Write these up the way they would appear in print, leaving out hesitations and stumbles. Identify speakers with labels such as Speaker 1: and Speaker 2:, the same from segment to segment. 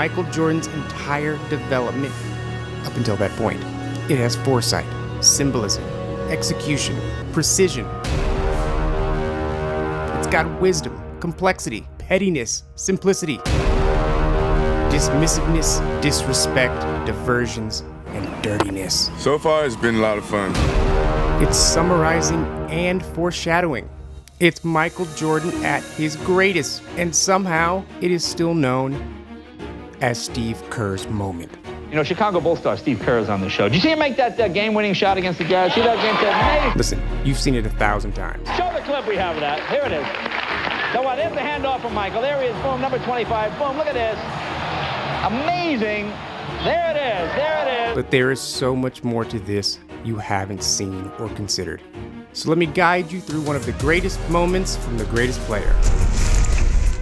Speaker 1: Michael Jordan's entire development up until that point. It has foresight, symbolism, execution, precision. It's got wisdom, complexity, pettiness, simplicity, dismissiveness, disrespect, diversions, and dirtiness.
Speaker 2: So far, it's been a lot of fun.
Speaker 1: It's summarizing and foreshadowing. It's Michael Jordan at his greatest, and somehow it is still known as Steve Kerr's moment.
Speaker 3: You know, Chicago Bulls star Steve Kerr is on the show. Did you see him make that game-winning shot against the Jazz? See that against that?
Speaker 1: Listen, you've seen it 1,000 times.
Speaker 3: Show the clip we have of that. Here it is. So what? There's the handoff from Michael. There he is. Boom, number 25. Boom, look at this. Amazing. There it is. There it is.
Speaker 1: But there is so much more to this you haven't seen or considered. So let me guide you through one of the greatest moments from the greatest player.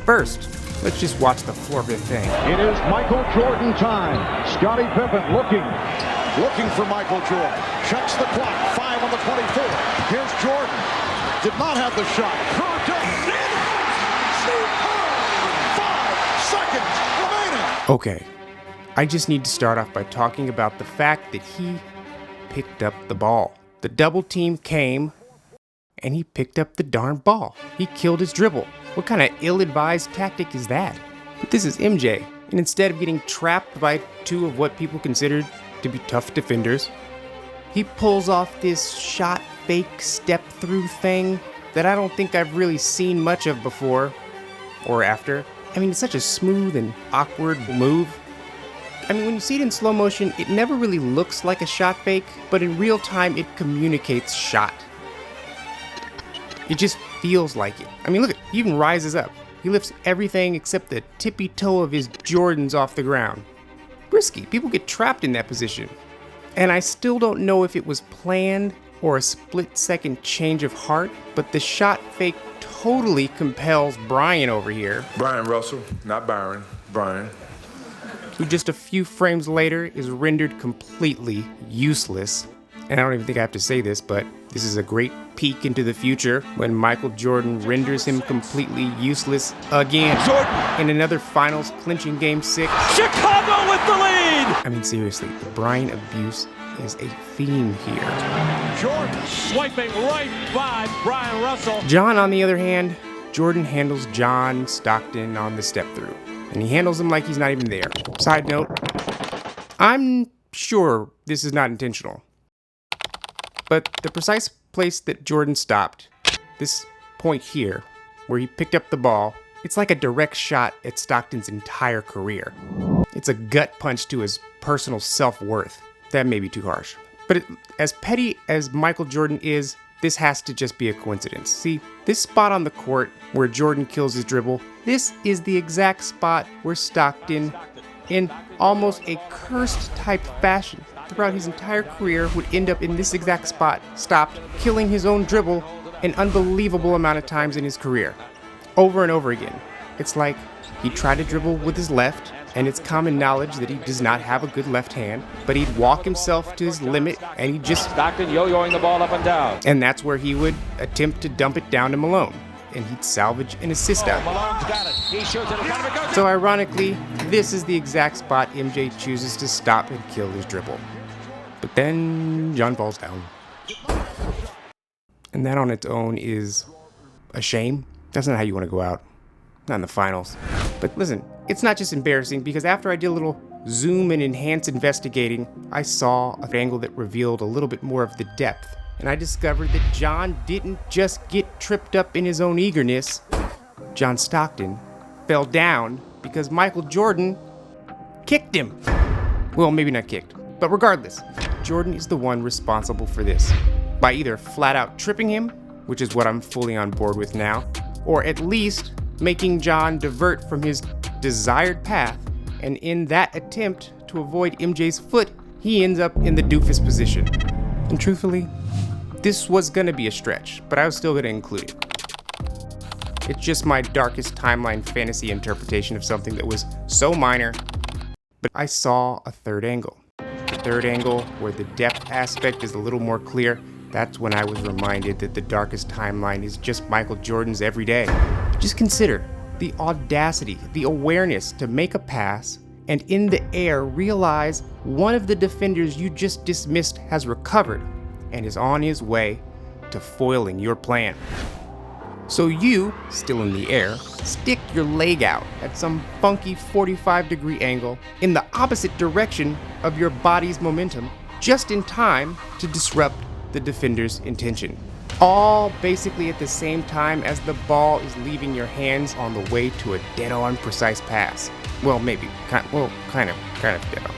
Speaker 1: First, let's just watch the floor of the thing.
Speaker 4: It is Michael Jordan time. Scottie Pippen looking for Michael Jordan. Checks the clock. 5 on the 24. Here's Jordan. Did not have the shot. Kerr does. Steve Kerr. 5 seconds remaining.
Speaker 1: Okay, I just need to start off by talking about the fact that he picked up the ball. The double team came, and he picked up the darn ball. He killed his dribble. What kind of ill-advised tactic is that? But this is MJ, and instead of getting trapped by two of what people considered to be tough defenders, he pulls off this shot fake step-through thing that I don't think I've really seen much of before or after. I mean, it's such a smooth and awkward move. I mean, when you see it in slow motion, it never really looks like a shot fake, but in real time, it communicates shot. It just feels like it. I mean, look, he even rises up. He lifts everything except the tippy toe of his Jordans off the ground. Risky. People get trapped in that position. And I still don't know if it was planned or a split-second change of heart, but the shot fake totally compels Bryan over here.
Speaker 2: Bryan Russell, not Byron, Bryan.
Speaker 1: Who just a few frames later is rendered completely useless. And I don't even think I have to say this, but this is a great peek into the future when Michael Jordan renders him completely useless again.
Speaker 2: Jordan!
Speaker 1: In another finals clinching Game 6.
Speaker 3: Chicago with the lead!
Speaker 1: I mean, seriously, the Bryan abuse is a theme here.
Speaker 4: Jordan
Speaker 3: Swiping right by Bryan Russell.
Speaker 1: John, on the other hand, Jordan handles John Stockton on the step through. And he handles him like he's not even there. Side note, I'm sure this is not intentional. But the precise place that Jordan stopped, this point here, where he picked up the ball, it's like a direct shot at Stockton's entire career. It's a gut punch to his personal self-worth. That may be too harsh. But as petty as Michael Jordan is, this has to just be a coincidence. See, this spot on the court where Jordan kills his dribble, this is the exact spot where Stockton, in almost a cursed type fashion, throughout his entire career would end up in this exact spot, stopped, killing his own dribble an unbelievable amount of times in his career. Over and over again. It's like he tried to dribble with his left, and it's common knowledge that he does not have a good left hand, but he'd walk himself to his limit, and he'd just...
Speaker 3: Stockton yo-yoing the ball up and down.
Speaker 1: And that's where he would attempt to dump it down to Malone, and he'd salvage an assist out.
Speaker 3: Malone's got it. He shoots it in front of it. Goes
Speaker 1: So ironically, this is the exact spot MJ chooses to stop and kill his dribble. But then John falls down. And that on its own is a shame. That's not how you want to go out. Not in the finals. But listen, it's not just embarrassing, because after I did a little zoom and enhance investigating, I saw an angle that revealed a little bit more of the depth. And I discovered that John didn't just get tripped up in his own eagerness. John Stockton fell down because Michael Jordan kicked him. Well, maybe not kicked, but regardless, Jordan is the one responsible for this. By either flat out tripping him, which is what I'm fully on board with now, or at least making John divert from his desired path, and in that attempt to avoid MJ's foot, he ends up in the doofus position. And truthfully, this was gonna be a stretch, but I was still gonna include it. It's just my darkest timeline fantasy interpretation of something that was so minor, but I saw a third angle. The third angle, where the depth aspect is a little more clear, that's when I was reminded that the darkest timeline is just Michael Jordan's every day. Just consider the audacity, the awareness to make a pass and in the air realize one of the defenders you just dismissed has recovered and is on his way to foiling your plan. So you, still in the air, stick your leg out at some funky 45-degree angle in the opposite direction of your body's momentum, just in time to disrupt the defender's intention. All basically at the same time as the ball is leaving your hands on the way to a dead-on precise pass. Well, maybe, kind of dead-on.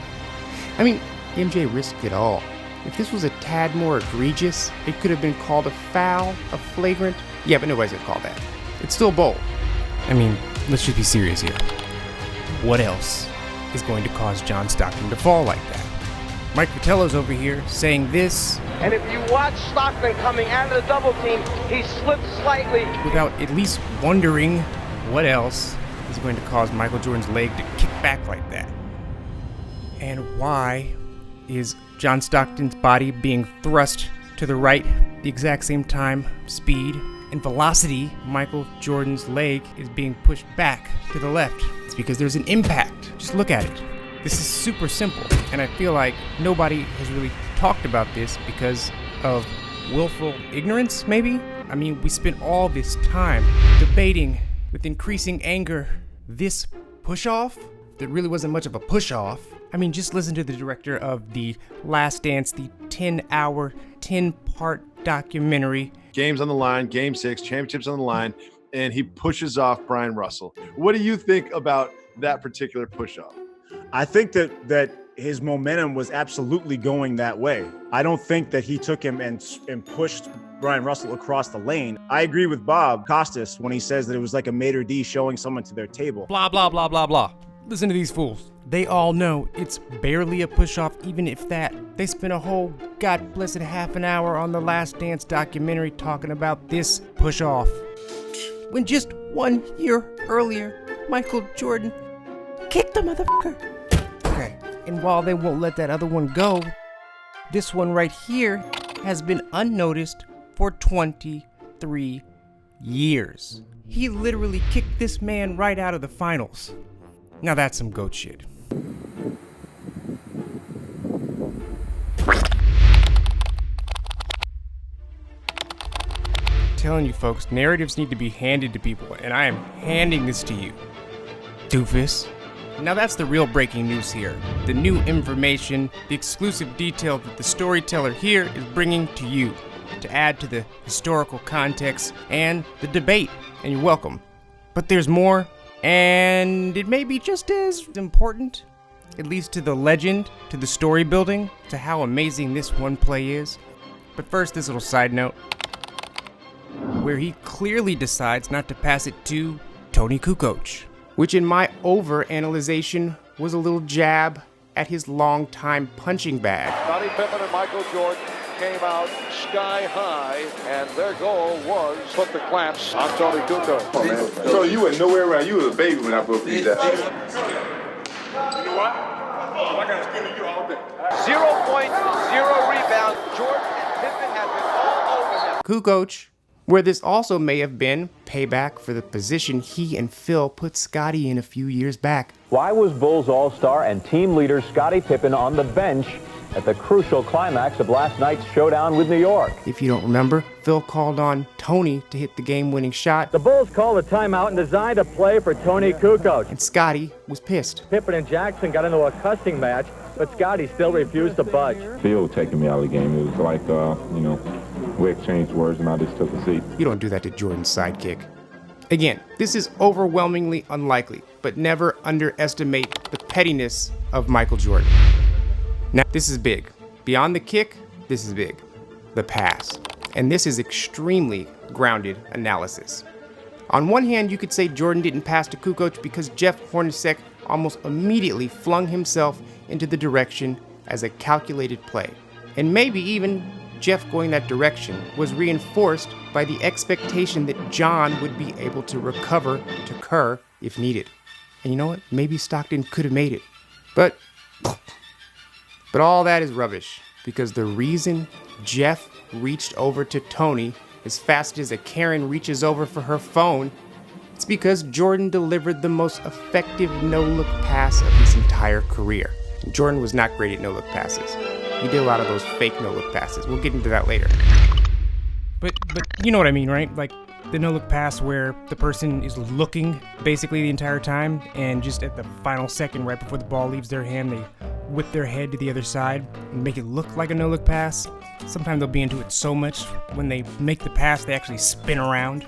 Speaker 1: I mean, MJ risked it all. If this was a tad more egregious, it could have been called a foul, a flagrant. Yeah, but nobody's gonna call that. It's still bold. I mean, let's just be serious here. What else is going to cause John Stockton to fall like that? Mike Fratello's over here saying this.
Speaker 5: And if you watch Stockton coming out of the double team, he slips slightly.
Speaker 1: Without at least wondering what else is going to cause Michael Jordan's leg to kick back like that. And why is John Stockton's body being thrust to the right the exact same time, speed, and velocity Michael Jordan's leg is being pushed back to the left? It's because there's an impact. Just look at it. This is super simple, and I feel like nobody has really talked about this because of willful ignorance, maybe? I mean, we spent all this time debating with increasing anger this push-off that really wasn't much of a push-off. I mean, just listen to the director of The Last Dance, the 10-hour, 10-part documentary.
Speaker 6: Games on the line, game 6, championships on the line, and he pushes off Bryan Russell. What do you think about that particular push-off?
Speaker 7: I think that his momentum was absolutely going that way. I don't think that he took him and pushed Bryan Russell across the lane. I agree with Bob Costas when he says that it was like a maitre d' showing someone to their table.
Speaker 1: Blah, blah, blah, blah, blah. Listen to these fools. They all know it's barely a push-off, even if that. They spent a whole god blessed half an hour on the Last Dance documentary talking about this push-off. When just 1 year earlier, Michael Jordan kicked the motherfucker. Okay, and while they won't let that other one go, this one right here has been unnoticed for 23 years. He literally kicked this man right out of the finals. Now that's some goat shit. I'm telling you folks, narratives need to be handed to people, and I am handing this to you, doofus. Now that's the real breaking news here. The new information, the exclusive detail that the Storyteller here is bringing to you to add to the historical context and the debate, and you're welcome. But there's more, and it may be just as important, at least to the legend, to the story building, to how amazing this one play is. But first, this little side note, where he clearly decides not to pass it to Tony Kukoc, which in my overanalyzation was a little jab at his longtime punching bag.
Speaker 4: Scottie Pippen and Michael Jordan came out sky high, and their goal was put the clamps on Tony Kukoc.
Speaker 2: Oh, man. So you were nowhere around. You was a baby when I broke these out.
Speaker 4: You know what? I got to scream at you all day.
Speaker 5: 0.0 rebound. Jordan and Pippen have been all over him.
Speaker 1: Kukoc, where this also may have been payback for the position he and Phil put Scottie in a few years back.
Speaker 8: Why was Bulls All-Star and team leader Scottie Pippen on the bench at the crucial climax of last night's showdown with New York?
Speaker 1: If you don't remember, Phil called on Tony to hit the game-winning shot,
Speaker 8: The Bulls called a timeout and designed a play for Tony Kukoc.
Speaker 1: and Scottie was pissed.
Speaker 8: Pippen and Jackson got into a cussing match, but Scottie still refused to budge.
Speaker 9: Phil taking me out of the game. It was like, we exchanged words and I just took a seat.
Speaker 1: You don't do that to Jordan's sidekick. Again, this is overwhelmingly unlikely, but never underestimate the pettiness of Michael Jordan. Now, this is big. Beyond the kick, this is big. The pass. And this is extremely grounded analysis. On one hand, you could say Jordan didn't pass to Kukoc because Jeff Hornacek almost immediately flung himself into the direction as a calculated play. And maybe even Jeff going that direction was reinforced by the expectation that John would be able to recover to Kerr if needed. And you know what? Maybe Stockton could have made it. But all that is rubbish, because the reason Jeff reached over to Tony as fast as a Karen reaches over for her phone It's because Jordan delivered the most effective no-look pass of his entire career. Jordan was not great at no-look passes. He did a lot of those fake no-look passes. We'll get into that later.
Speaker 10: But you know what I mean, right? Like the no-look pass where the person is looking basically the entire time, and just at the final second, right before the ball leaves their hand, they whip their head to the other side and make it look like a no-look pass. Sometimes they'll be into it so much, when they make the pass, they actually spin around.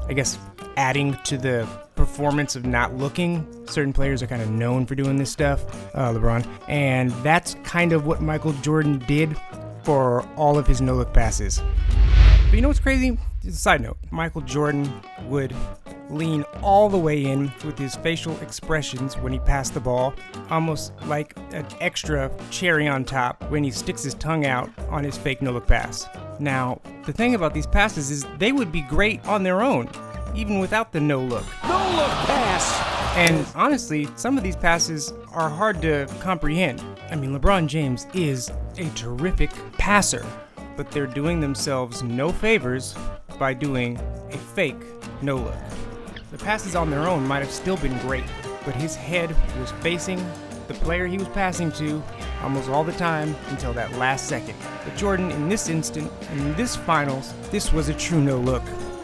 Speaker 10: I guess adding to the performance of not looking. Certain players are kind of known for doing this stuff, LeBron, and that's kind of what Michael Jordan did for all of his no-look passes. But you know what's crazy? Just a side note, Michael Jordan would lean all the way in with his facial expressions when he passed the ball, almost like an extra cherry on top when he sticks his tongue out on his fake no-look pass. Now, the thing about these passes is they would be great on their own, even without the no-look.
Speaker 4: No-look pass.
Speaker 10: And honestly, some of these passes are hard to comprehend. I mean, LeBron James is a terrific passer, but they're doing themselves no favors by doing a fake no-look. The passes on their own might have still been great, but his head was facing the player he was passing to almost all the time until that last second. But Jordan, in this instant, in this finals, this was a true no-look.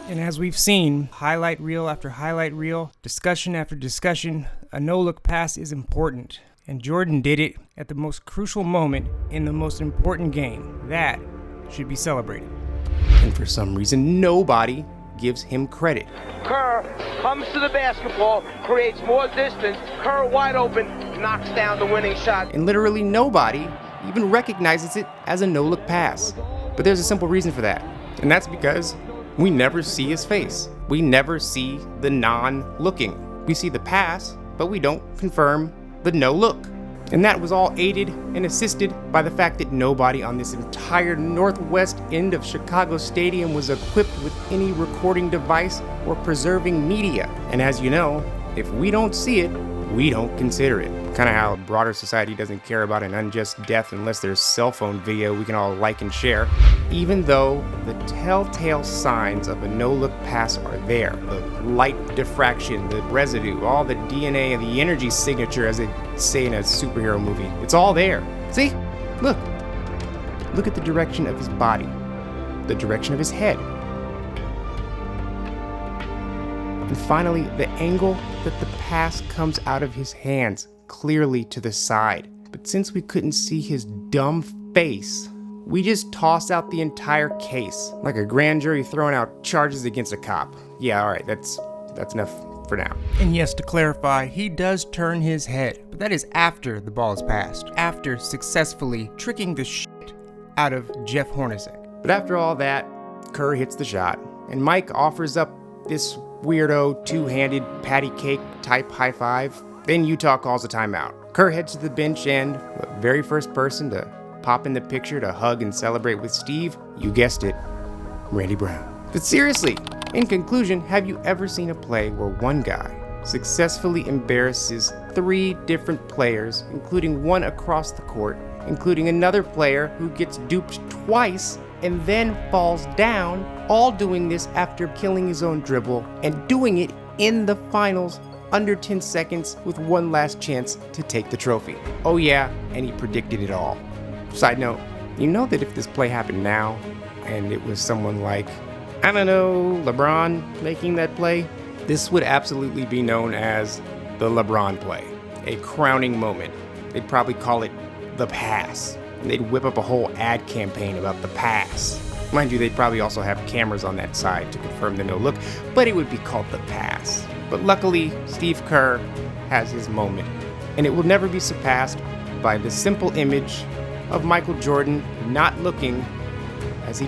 Speaker 10: And as we've seen, highlight reel after highlight reel, discussion after discussion, a no-look pass is important. And Jordan did it at the most crucial moment in the most important game. That should be celebrated.
Speaker 1: And for some reason, nobody gives him credit.
Speaker 5: Kerr comes to the basketball, creates more distance. Kerr wide open, knocks down the winning shot.
Speaker 1: And literally nobody even recognizes it as a no-look pass. But there's a simple reason for that. And that's because we never see his face. We never see the non-looking. We see the pass, but we don't confirm the no-look. And that was all aided and assisted by the fact that nobody on this entire northwest end of Chicago Stadium was equipped with any recording device or preserving media. And as you know, if we don't see it, we don't consider it. Kind of how broader society doesn't care about an unjust death unless there's cell phone video we can all like and share. Even though the telltale signs of a no-look pass are there. The light diffraction, the residue, all the DNA and the energy signature, as they say in a superhero movie. It's all there. See? Look. Look at the direction of his body. The direction of his head. And finally, the angle that the pass comes out of his hands, clearly to the side. But since we couldn't see his dumb face, we just toss out the entire case, like a grand jury throwing out charges against a cop. Yeah, alright, that's enough for now.
Speaker 10: And yes, to clarify, he does turn his head, but that is after the ball is passed, after successfully tricking the shit out of Jeff Hornacek.
Speaker 1: But after all that, Kerr hits the shot, and Mike offers up this weirdo two-handed patty cake type high five. Then Utah calls a timeout. Kerr heads to the bench and the very first person to pop in the picture to hug and celebrate with Steve, you guessed it, Randy Brown. But seriously, in conclusion, have you ever seen a play where one guy successfully embarrasses 3 different players, including one across the court, including another player who gets duped twice and then falls down, all doing this after killing his own dribble and doing it in the finals under 10 seconds with one last chance to take the trophy? Oh yeah, and he predicted it all. Side note, you know that if this play happened now and it was someone like, I don't know, LeBron making that play, this would absolutely be known as the LeBron play, a crowning moment. They'd probably call it the pass. And they'd whip up a whole ad campaign about the pass. Mind you, they'd probably also have cameras on that side to confirm the no look, but it would be called the pass. But luckily, Steve Kerr has his moment, and it will never be surpassed by the simple image of Michael Jordan not looking as he